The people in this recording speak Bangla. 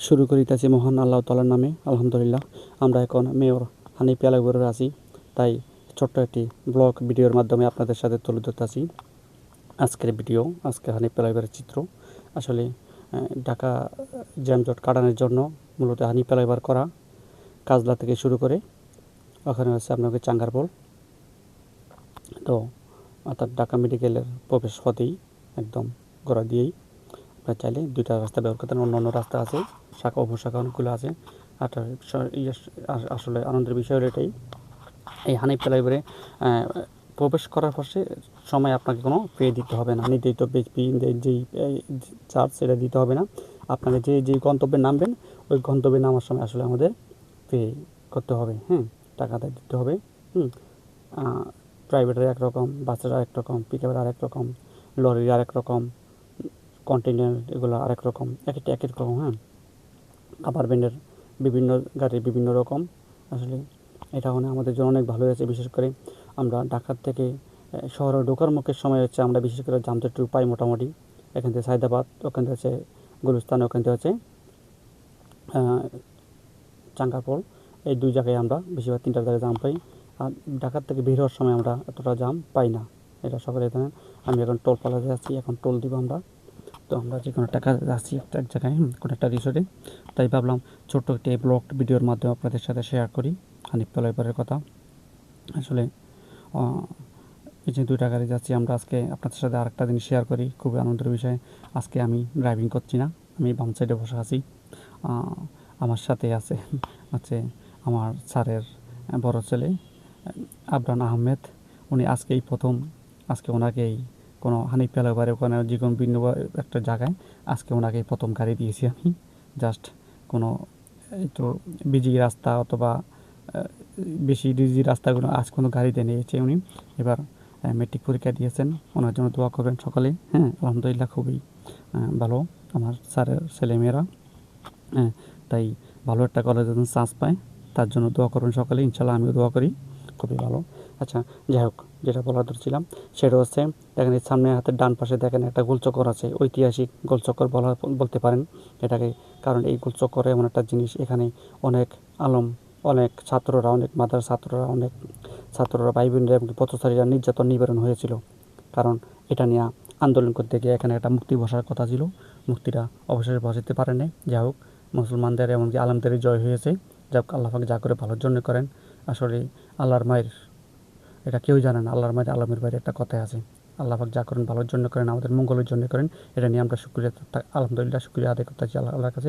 শুরু করিতেছি মহান আল্লাহ তাআলার নামে। আলহামদুলিল্লাহ। আমরা এখন মেয়র হানিফ এলাকায় আছি, তাই ছোট্ট একটি ব্লগ ভিডিওর মাধ্যমে আপনাদের সাথে তুলে ধরতেছি আজকের ভিডিও। আজকে হানিফ এলাকার চিত্র আসলে ঢাকা জ্যামজট কাটানোর জন্য মূলত হানিফ এলাকার করা কাজলা থেকে শুরু করে ওখানে হচ্ছে আপনাকে চাঙ্গারপোল, তো অর্থাৎ ঢাকা মেডিকেলের প্রবেশ পথেই একদম গোড়া দিয়েই আপনারা চাইলে দুইটা রাস্তা ব্যবহার করতেন। অন্য অন্য রাস্তা আছে, শাখা উপশাখা অনেকগুলো আছে। আসলে আনন্দের বিষয় হলো এটাই, এই হানিফ লাইব্রেরি প্রবেশ করার পরে সময় আপনাকে কোনো পে দিতে হবে না, নির্ধারিত যেই চার্জ সেটা দিতে হবে না। আপনাকে যেই গন্তব্যে নামবেন ওই গন্তব্যে নামার সময় আসলে আমাদের পে করতে হবে, টাকাটা দিতে হবে। প্রাইভেটের একরকম, বাসের আরেক রকম, পিকআপের আরেক রকম, লরির আরেক রকম, কন্টেনার এগুলো আরেক রকম, এক এক রকম। আবার ব্যান্ডের বিভিন্ন গাড়ির বিভিন্ন রকম। আসলে এটা আমাদের জন্য অনেক ভালো হয়েছে। বিশেষ করে আমরা ঢাকার থেকে শহরে ঢোকার মুখের সময় হচ্ছে আমরা বিশেষ করে যানজট পাই মোটামুটি। এখান থেকে সায়দাবাদ, ওখান থেকে হচ্ছে গুলিস্তান, ওখান থেকে হচ্ছে চাঙ্গারপোল, এই দুই জায়গায় আমরা বেশিরভাগ তিনটা জায়গায় জাম পাই। আর ঢাকার থেকে বের হওয়ার সময় আমরা এতটা জাম পাই না, এটা সকলে জানেন। আমি এখন টোল প্লাজায় আছি, এখন টোল দিব আমরা। তো আমরা যে কোনো টাকা যাচ্ছি এক জায়গায়, কোনো একটা রিসোর্টে, তাই ভাবলাম ছোট্ট একটি ব্লগ ভিডিওর মাধ্যমে আপনাদের সাথে শেয়ার করি হানিফ লাইব্রেরির কথা। আসলে এই যে 2টা গাড়ি যাচ্ছি আমরা, আজকে আপনাদের সাথে আরেকটা জিনিস শেয়ার করি, খুবই আনন্দের বিষয়। আজকে আমি ড্রাইভিং করছি না, আমি বাম সাইডে বসে আছি। আমার সাথে আছে হচ্ছে আমার স্যারের বড় ছেলে আবরান আহমেদ। উনি আজকেই প্রথম, আজকে ওনাকেই কোনো হানিফ লাইব্রেরি ওখানে যে কোনো ভিন্ন একটা জায়গায় আজকে ওনাকেই প্রথম গাড়ি দিয়েছি আমি। জাস্ট কোনো একটু বিজি রাস্তা অথবা বেশি ডিজি রাস্তাগুলো আজ কোনো গাড়িতে নিয়েছে উনি। এবার মেট্রিক পরীক্ষা দিয়েছেন, ওনার জন্য দোয়া করবেন সকলে। আলহামদুলিল্লাহ খুবই ভালো আমার স্যারের ছেলেমেয়েরা। তাই ভালো একটা কলেজে যেন চান্স পায় তার জন্য দোয়া করবেন সকলে, ইনশাল্লাহ আমিও দোয়া করি। খুবই ভালো। আচ্ছা, যাই হোক, যেটা বলার ধরছিলাম সেটা হচ্ছে, দেখেন এই সামনে হাতের ডান পাশে দেখেন একটা গোলচক্কর আছে, ঐতিহাসিক গোলচক্কর বলতে পারেন এটাকে। কারণ এই গোলচক্করে এমন একটা জিনিস, এখানে অনেক আলম, অনেক ছাত্ররা, অনেক মাদ্রাসার ছাত্ররা, অনেক ছাত্ররা, ভাই বোনেরা এবং পথচারীরা নির্যাতন নিবারণ হয়েছিল। কারণ এটা নিয়ে আন্দোলন করতে গিয়ে এখানে একটা মুক্তি বসার কথা ছিল, মুক্তিটা অবশেষে বসাতে পারে নাই। যাই হোক, মুসলমানদের এমনকি আলেমদেরই জয় হয়েছে। যাক, আল্লাহ পাক যা করে ভালোর জন্য করেন। আসলে আল্লাহর মায়ের, এটা কেউই জানে না, আল্লাহর মায়ের আলমের বাইরে একটা কথাই আছে, আল্লাহ পাক যা করেন ভালোর জন্য করেন, আমাদের মঙ্গলের জন্য করেন। এটা নিয়ে আমরা শুকরিয়া, আলহামদুলিল্লাহ শুকরিয়া আদায় করতে চাই আল্লাহর কাছে।